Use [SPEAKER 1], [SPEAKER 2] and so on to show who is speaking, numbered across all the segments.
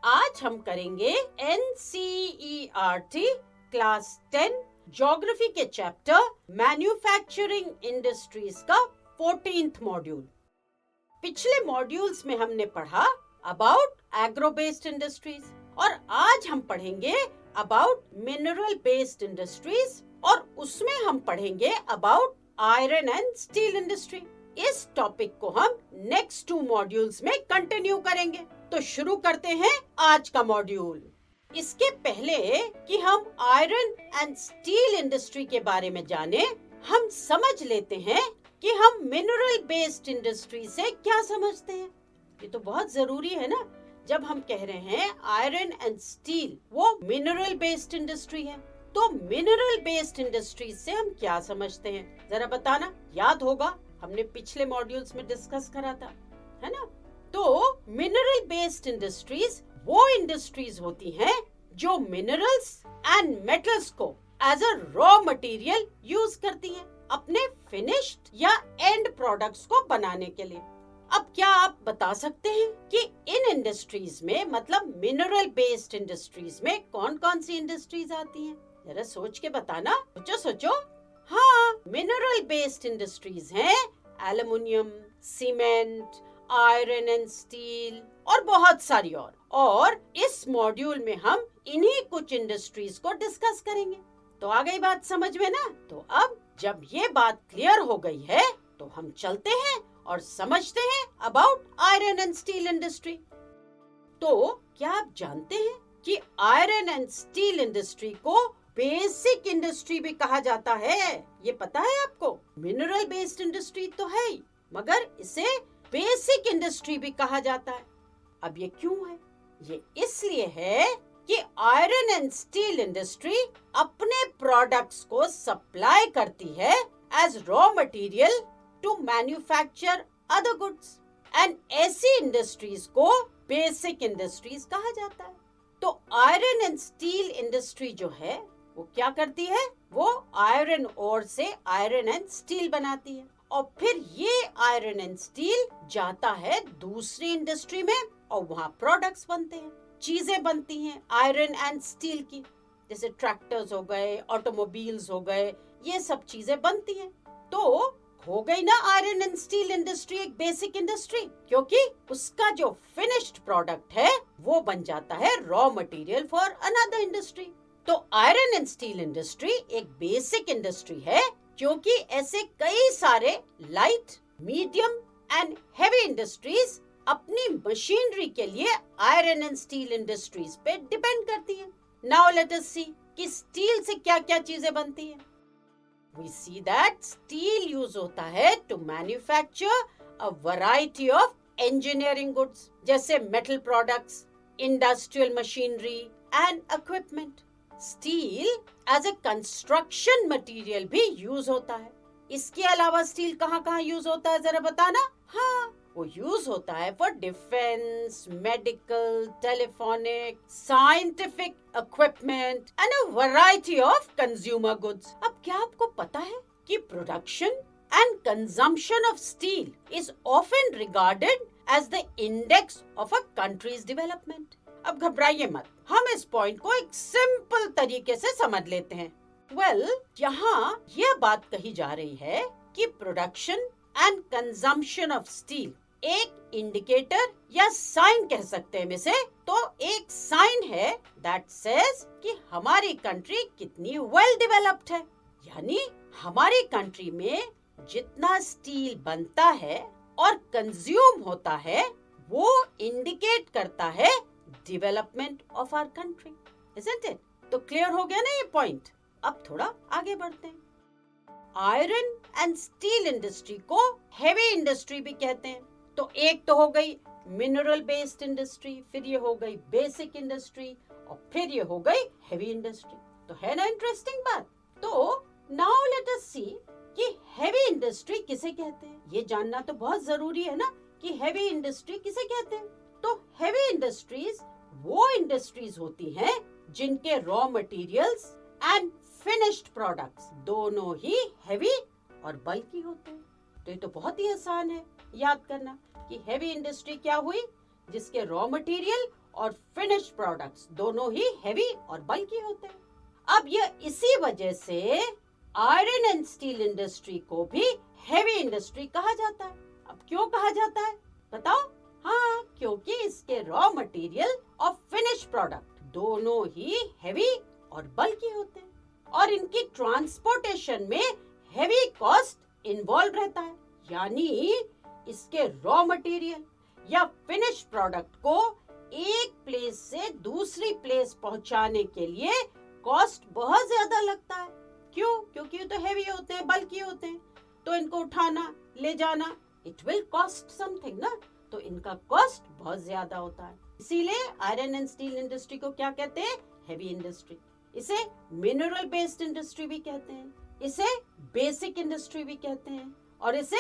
[SPEAKER 1] आज हम करेंगे NCERT क्लास 10 ज्योग्राफी के चैप्टर मैन्युफैक्चरिंग इंडस्ट्रीज का 14th मॉड्यूल। पिछले मॉड्यूल्स में हमने पढ़ा अबाउट एग्रो बेस्ड इंडस्ट्रीज और आज हम पढ़ेंगे अबाउट मिनरल बेस्ड इंडस्ट्रीज और उसमें हम पढ़ेंगे about iron and steel industry. इस टॉपिक को हम नेक्स्ट 2 मॉड्यूल्स में कंटिन्यू करेंगे। तो शुरू करते हैं आज का मॉड्यूल। इसके पहले कि हम आयरन एंड स्टील इंडस्ट्री के बारे में जाने, हम समझ लेते हैं कि हम मिनरल बेस्ड इंडस्ट्री से क्या समझते हैं। ये तो बहुत जरूरी है ना, जब हम कह रहे हैं आयरन एंड स्टील वो मिनरल बेस्ड इंडस्ट्री है, तो मिनरल बेस्ड इंडस्ट्री से हम क्या समझते हैं जरा बताना। याद होगा हमने पिछले मॉड्यूल्स में डिस्कस करा था, है ना। तो मिनरल बेस्ड इंडस्ट्रीज वो इंडस्ट्रीज होती हैं जो मिनरल्स एंड मेटल्स को as a raw material use करती हैं अपने फिनिश्ड या एंड प्रोडक्ट्स को बनाने के लिए। अब क्या आप बता सकते हैं कि इन इंडस्ट्रीज में, मतलब मिनरल बेस्ड इंडस्ट्रीज में कौन कौन सी इंडस्ट्रीज आती हैं? जरा सोच के बताना, सोचो। हाँ, मिनरल बेस्ड इंडस्ट्रीज हैं aluminium, cement, iron and steel और बहुत सारी और इस मॉड्यूल में हम इन्हीं कुछ इंडस्ट्रीज को डिस्कस करेंगे। तो आ गई बात समझ में ना। तो अब जब ये बात क्लियर हो गई है तो हम चलते हैं और समझते हैं about iron and steel industry. तो क्या आप जानते हैं कि आयरन एंड स्टील इंडस्ट्री को बेसिक इंडस्ट्री भी कहा जाता है? ये पता है आपको? मिनरल बेस्ड इंडस्ट्री तो है ही, मगर इसे बेसिक इंडस्ट्री भी कहा जाता है। अब ये क्यों है? ये इसलिए है कि आयरन एंड स्टील इंडस्ट्री अपने प्रोडक्ट्स को सप्लाई करती है as raw material to manufacture other goods, and ऐसी इंडस्ट्रीज को बेसिक इंडस्ट्रीज कहा जाता है। तो आयरन एंड स्टील इंडस्ट्री जो है वो क्या करती है? वो आयरन ओर से आयरन एंड स्टील बनाती है और फिर ये आयरन एंड स्टील जाता है दूसरी इंडस्ट्री में और वहाँ प्रोडक्ट्स बनते हैं, चीजें बनती हैं आयरन एंड स्टील की, जैसे ट्रैक्टर्स हो गए, ऑटोमोबाइल्स हो गए, ये सब चीजें बनती हैं। तो हो गई ना आयरन एंड स्टील इंडस्ट्री एक बेसिक इंडस्ट्री, क्योंकि उसका जो फिनिश्ड प्रोडक्ट है वो बन जाता है raw material for another industry. तो आयरन एंड स्टील इंडस्ट्री एक बेसिक इंडस्ट्री है क्योंकि ऐसे कई सारे light, medium and heavy industries अपनी मशीनरी के लिए आयरन एंड स्टील इंडस्ट्रीज पे डिपेंड करती हैं। नाउ लेट अस सी कि स्टील से क्या क्या चीजें बनती हैं। We see that steel use होता है to manufacture a variety of engineering goods, जैसे metal products, industrial machinery and equipment. Steel as a construction material भी यूज होता है। इसके अलावा स्टील कहाँ यूज होता है जरा बताना। हाँ, वो यूज होता है for defence, medical, telephonic, scientific equipment and a variety of consumer goods. अब क्या आपको पता है कि production and consumption of steel is often regarded as the index of a country's development. अब घबराइए मत, हम इस पॉइंट को एक सिंपल तरीके से समझ लेते हैं। यहाँ यह बात कही जा रही है कि production and consumption of steel एक इंडिकेटर या साइन कह सकते हैं में से, तो एक साइन है दैट सेज कि हमारी कंट्री कितनी वेल डेवलप्ड है। यानी हमारी कंट्री में जितना स्टील बनता है और कंज्यूम होता है वो इंडिकेट करता है development of our country, isn't it? तो क्लियर हो गया ना ये पॉइंट। अब थोड़ा आगे बढ़ते हैं। आयरन एंड स्टील इंडस्ट्री को हेवी इंडस्ट्री भी कहते हैं। तो एक तो हो गई मिनरल बेस्ड इंडस्ट्री, फिर ये हो गई बेसिक इंडस्ट्री और फिर ये हो गई हेवी इंडस्ट्री। तो है ना इंटरेस्टिंग बात। तो नाउ लेट अस सी कि हेवी इंडस्ट्री किसे कहते हैं। ये जानना तो बहुत जरूरी है ना कि हेवी इंडस्ट्री किसे कहते हैं। तो हेवी इंडस्ट्रीज वो इंडस्ट्रीज होती हैं जिनके raw materials and finished products दोनों ही हेवी और बल्की होते हैं। तो ये तो बहुत ही आसान है याद करना कि हेवी इंडस्ट्री क्या हुई, जिसके रॉ मटेरियल और फिनिश प्रोडक्ट्स दोनों ही हेवी और बल्की होते हैं। अब ये इसी वजह से आयरन एंड स्टील इंडस्ट्री को भी हेवी इंडस्ट्री कहा जाता है। अब क्यों कहा जाता है बताओ? हाँ, क्योंकि इसके रॉ मटेरियल और फिनिश प्रोडक्ट दोनों ही हेवी और बल्की होते हैं और इनकी ट्रांसपोर्टेशन में हेवी कॉस्ट इन्वॉल्व रहता है। यानी इसके रॉ मटेरियल या फिनिश प्रोडक्ट को एक प्लेस से दूसरी प्लेस पहुंचाने के लिए कॉस्ट बहुत ज्यादा लगता है। क्यों? क्योंकि ये तो हेवी होते हैं, बल्की होते हैं, तो इनको उठाना ले जाना इट विल कॉस्ट समथिंग ना, तो इनका कॉस्ट बहुत ज्यादा होता है। इसीलिए आयरन एंड स्टील इंडस्ट्री को क्या कहते हैं? Heavy industry. इसे मिनरल बेस्ड इंडस्ट्री भी कहते हैं, इसे बेसिक इंडस्ट्री भी कहते हैं और इसे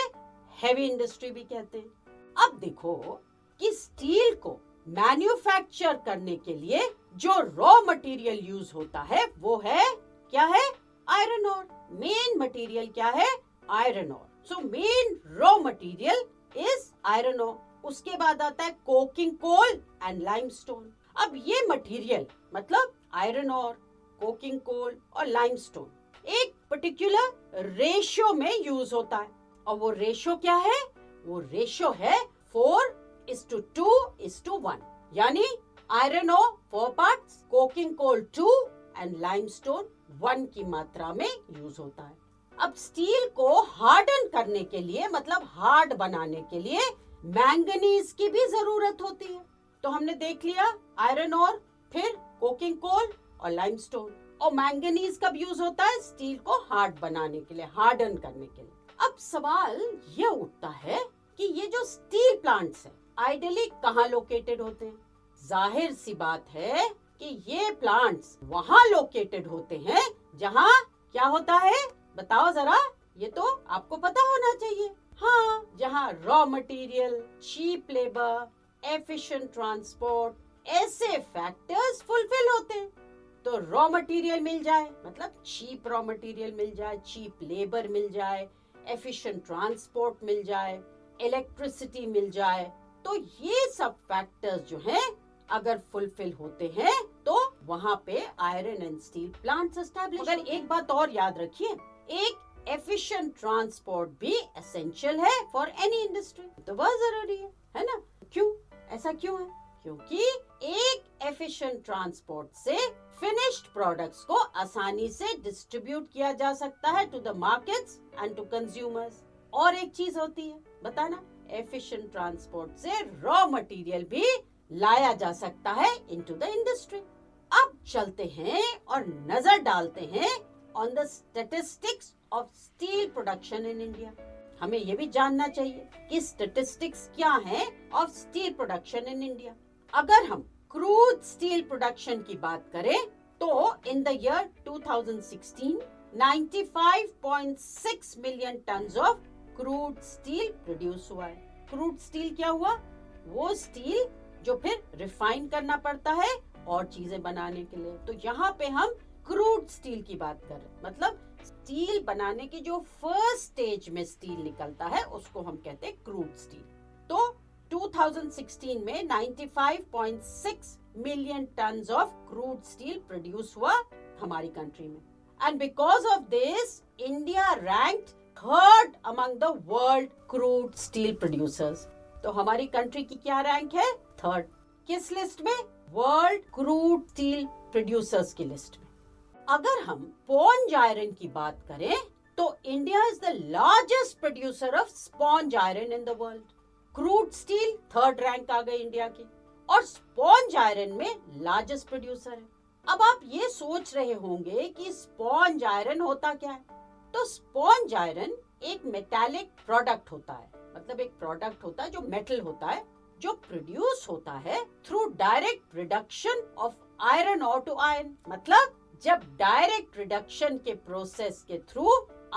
[SPEAKER 1] हेवी इंडस्ट्री भी कहते हैं। अब देखो कि स्टील को मैन्युफैक्चर करने के लिए जो रॉ मटेरियल यूज होता है वो है क्या है? आयरन ओर। मेन मटेरियल क्या है? Iron ore. So main raw material is iron ore. उसके बाद आता है कोकिंग कोल एंड लाइमस्टोन। अब ये मटेरियल मतलब आयरन ओर, कोकिंग कोल और लाइमस्टोन एक पर्टिकुलर रेशियो में यूज होता है और वो रेशियो क्या है? वो रेशियो है 4:2:1। यानी iron ore 4 parts, coking coal 2 and limestone 1 की मात्रा में यूज होता है। अब स्टील को हार्डन करने के लिए मतलब हार्ड बनाने के लिए मैंगनीज की भी जरूरत होती है। तो हमने देख लिया आयरन ओर, फिर कोकिंग कोल और लाइमस्टोन। और मैंगनीज कब यूज होता है? स्टील को हार्ड बनाने के लिए, हार्डन करने के लिए। अब सवाल ये उठता है कि ये जो स्टील प्लांट्स है आइडियली कहाँ लोकेटेड होते हैं? जाहिर सी बात है कि ये प्लांट्स वहाँ लोकेटेड होते हैं जहाँ क्या होता है? बताओ जरा, ये तो आपको पता होना चाहिए। हाँ, जहाँ raw material, cheap labour, efficient transport ऐसे फैक्टर्स फुलफिल होते हैं। तो रॉ मटेरियल मिल जाए मतलब चीप रॉ मटेरियल मिल जाए, चीप लेबर मिल जाए, एफिशिएंट ट्रांसपोर्ट मिल जाए, इलेक्ट्रिसिटी मिल जाए, तो ये सब फैक्टर्स जो हैं अगर फुलफिल होते हैं तो वहाँ पे iron and steel plants establish. मगर एक बात और याद रखिए, एक एफिशिएंट ट्रांसपोर्ट भी एसेंशियल है फॉर एनी इंडस्ट्री। तो बहुत जरूरी है ना? क्यों? ऐसा क्यों है? क्योंकि एक एफिशिएंट ट्रांसपोर्ट से फिनिश्ड प्रोडक्ट्स को आसानी से डिस्ट्रीब्यूट किया जा सकता है to the markets and to consumers. और एक चीज होती है, बताना, एफिशिएंट ट्रांसपोर्ट से रॉ मटेरियल भी लाया जा सकता है इनटू द इंडस्ट्री। अब चलते हैं और नजर डालते हैं on the statistics of steel production in India. हमें ये भी जानना चाहिए कि स्टैटिस्टिक्स क्या है of steel production in India. अगर हम क्रूड स्टील प्रोडक्शन की बात करें तो इन the year 2016 95.6 million tons of crude steel produce हुआ है। क्रूड स्टील क्या हुआ? वो स्टील जो फिर रिफाइन करना पड़ता है और चीजें बनाने के लिए। तो यहाँ पे हम क्रूड स्टील की बात कर रहे हैं, मतलब स्टील बनाने की जो फर्स्ट स्टेज में स्टील निकलता है उसको हम कहते हैं क्रूड स्टील। तो 2016 में 95.6 million tons of crude steel produce हुआ हमारी कंट्री में। And because of this India ranked third among the world crude steel producers. तो हमारी कंट्री की क्या रैंक है? थर्ड। किस लिस्ट में? वर्ल्ड क्रूड स्टील प्रोड्यूसर्स की लिस्ट में। अगर हम स्पॉन्ज आयरन की बात करें तो India is the largest producer of sponge iron in the world. Crude steel third rank आ गई इंडिया की और स्पॉन्ज आयरन में लार्जेस्ट प्रोड्यूसर है। अब आप ये सोच रहे होंगे कि स्पॉन्ज आयरन होता क्या है? तो स्पॉन्ज आयरन एक मेटालिक प्रोडक्ट होता है, मतलब एक प्रोडक्ट होता है जो मेटल होता है, जो प्रोड्यूस होता है through direct reduction of iron और टू आयरन। मतलब जब डायरेक्ट रिडक्शन के प्रोसेस के थ्रू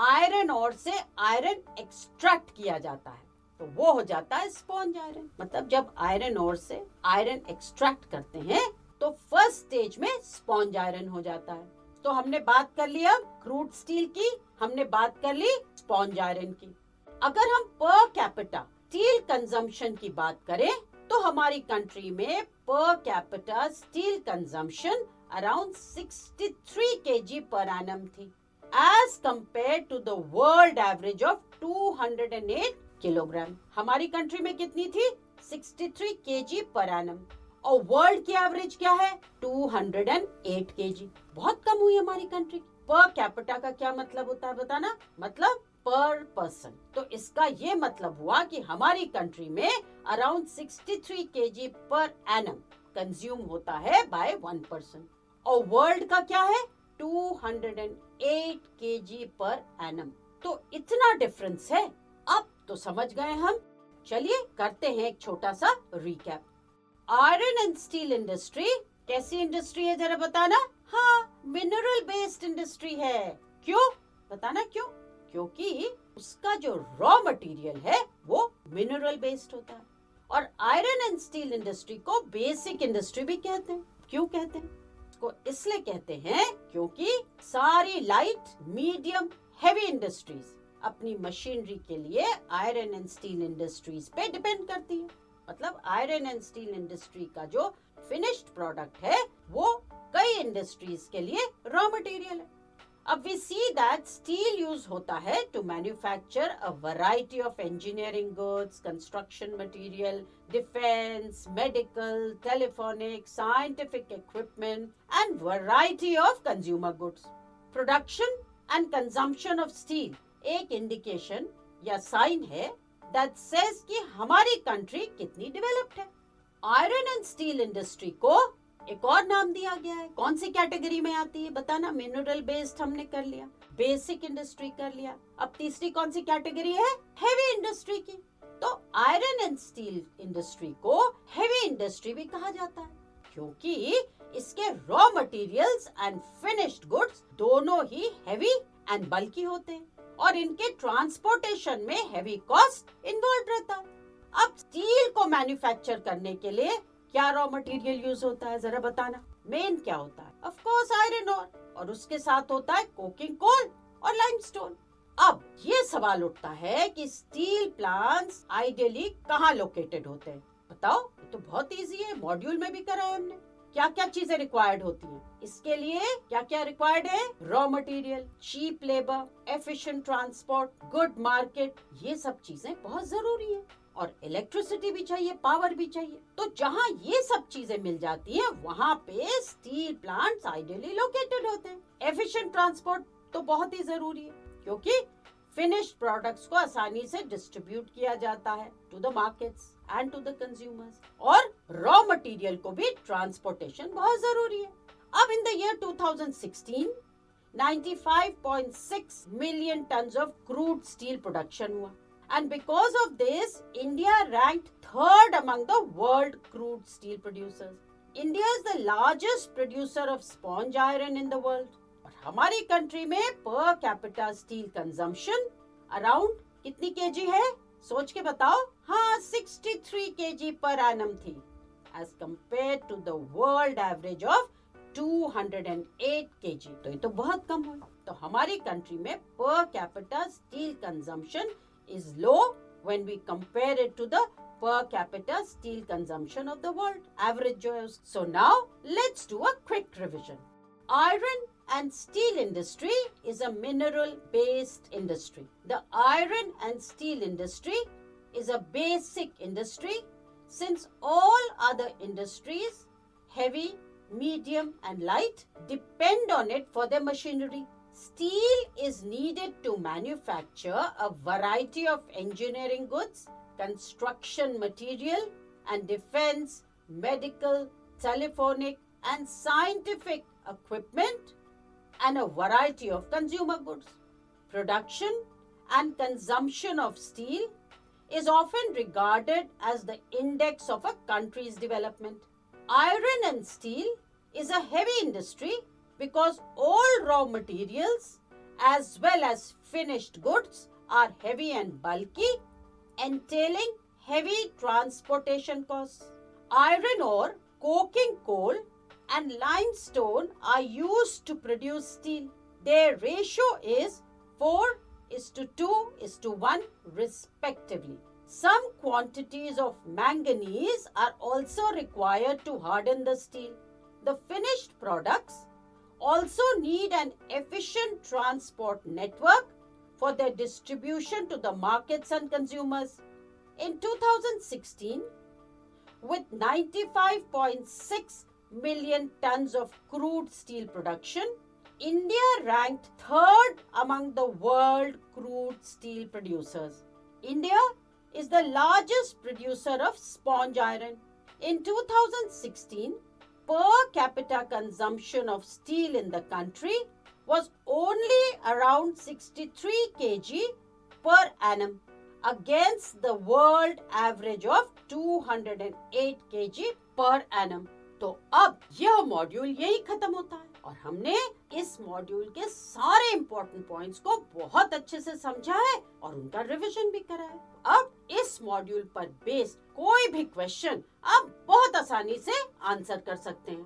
[SPEAKER 1] आयरन और से आयरन एक्सट्रैक्ट किया जाता है तो वो हो जाता है स्पॉन्ज आयरन। मतलब जब आयरन और से आयरन एक्सट्रैक्ट करते हैं तो फर्स्ट स्टेज में स्पॉन्ज आयरन हो जाता है। तो हमने बात कर ली अब क्रूड स्टील की, हमने बात कर ली स्पॉन्ज आयरन की। अगर हम पर कैपिटा स्टील कंजम्पशन की बात करें तो हमारी कंट्री में per capita steel consumption around 63 kg per annum थी as compared to the world average of 208 kilogram. हमारी कंट्री में कितनी थी? 63 kg पर एनम और वर्ल्ड की एवरेज क्या है? 208 kg। बहुत कम हुई हमारी कंट्री। पर कैपिटा का क्या मतलब होता है बताना? मतलब पर पर्सन। तो इसका ये मतलब हुआ कि हमारी कंट्री में around 63 kg per annum consume होता है बाय 1 पर्सन और वर्ल्ड का क्या है? 208 kg पर एनम। तो इतना डिफरेंस है। अब तो समझ गए हम। चलिए करते हैं एक छोटा सा recap. Iron and steel industry कैसी इंडस्ट्री है जरा बताना? हाँ, मिनरल बेस्ड इंडस्ट्री है। क्यों बताना? क्यों? क्योंकि उसका जो रॉ मटेरियल है वो मिनरल बेस्ड होता है। और आयरन एंड स्टील इंडस्ट्री को बेसिक इंडस्ट्री भी कहते हैं। क्यों कहते हैं? इसको इसलिए कहते हैं क्योंकि सारी लाइट, मीडियम, हेवी इंडस्ट्रीज अपनी मशीनरी के लिए आयरन एंड स्टील इंडस्ट्रीज पे डिपेंड करती है। मतलब आयरन एंड स्टील इंडस्ट्री का जो फिनिश्ड प्रोडक्ट है वो कई इंडस्ट्रीज के लिए रॉ मटेरियल है। अब we see that steel use होता है to manufacture a variety of engineering goods, construction material, defence, medical, telephonic, scientific equipment and variety of consumer goods. Production and consumption of steel एक indication या sign है that says कि हमारी country कितनी developed है। Iron and steel industry को एक और नाम दिया गया है। कौन सी कैटेगरी में आती है बताना? मिनरल बेस्ड हमने कर लिया, बेसिक इंडस्ट्री कर लिया। अब तीसरी कौन सी कैटेगरी है? हेवी इंडस्ट्री की। तो आयरन एंड स्टील इंडस्ट्री को हेवी इंडस्ट्री भी कहा जाता है क्योंकि इसके raw materials and finished goods दोनों ही हेवी एंड बल्की होते हैं और इनके ट्रांसपोर्टेशन में हेवी कॉस्ट इन्वॉल्व रहता है। अब स्टील को मैन्युफैक्चर करने के लिए क्या रॉ मटेरियल यूज होता है जरा बताना? मेन क्या होता है? ऑफ कोर्स आयरन और उसके साथ होता है कोकिंग कोल और लाइमस्टोन। अब ये सवाल उठता है कि स्टील प्लांट्स आइडियली कहाँ लोकेटेड होते हैं? बताओ। ये तो बहुत इजी है, मॉड्यूल में भी करा है हमने। क्या क्या चीजें रिक्वायर्ड होती हैं? इसके लिए क्या क्या रिक्वायर्ड है? Raw material, cheap labour, efficient transport, good market, ये सब चीजें बहुत जरूरी है। और इलेक्ट्रिसिटी भी चाहिए, पावर भी चाहिए। तो जहाँ ये सब चीजें मिल जाती हैं वहाँ पे स्टील प्लांट्स आइडियली लोकेटेड होते हैं। एफिशिएंट ट्रांसपोर्ट तो बहुत ही जरूरी है क्योंकि फिनिश्ड प्रोडक्ट्स को आसानी से डिस्ट्रीब्यूट किया जाता है to the markets and to the consumers. और रॉ मटेरियल को भी ट्रांसपोर्टेशन बहुत जरूरी है। अब in the year 2016 95.6 million tons of crude steel production हुआ and because of this India ranked third among the world crude steel producers. India is the largest producer of sponge iron in the world. और हमारी country में per capita steel consumption around कितनी kg है? सोच के बताओ। हाँ, 63 kg per annum थी as compared to the world average of 208 kg। तो ये तो बहुत कम हुआ। तो हमारी कंट्री में per capita steel consumption is low when we compare it to the per capita steel consumption of the world average. So now let's do a quick revision. Iron and steel industry is a mineral based industry. The iron and steel industry is a basic industry since all other industries, heavy, medium and light, depend on it for their machinery. Steel is needed to manufacture a variety of engineering goods, construction material, and defense, medical, telephonic, and scientific equipment, and a variety of consumer goods. Production and consumption of steel is often regarded as the index of a country's development. Iron and steel is a heavy industry because all raw materials as well as finished goods are heavy and bulky, entailing heavy transportation costs. Iron ore, coking coal and limestone are used to produce steel. Their ratio is 4:2:1 respectively. Some quantities of manganese are also required to harden the steel. The finished products also need an efficient transport network for their distribution to the markets and consumers. In 2016, with 95.6 million tons of crude steel production, India ranked third among the world crude steel producers. India is the largest producer of sponge iron. In 2016, per capita consumption of steel in the country was only around 63 kg per annum against the world average of 208 kg per annum. तो अब यह module यही खत्म होता है और हमने इस मॉड्यूल के सारे इंपॉर्टेंट पॉइंट्स को बहुत अच्छे से समझा है और उनका रिवीजन भी करा है। अब इस मॉड्यूल पर बेस्ड कोई भी क्वेश्चन आप बहुत आसानी से आंसर कर सकते हैं।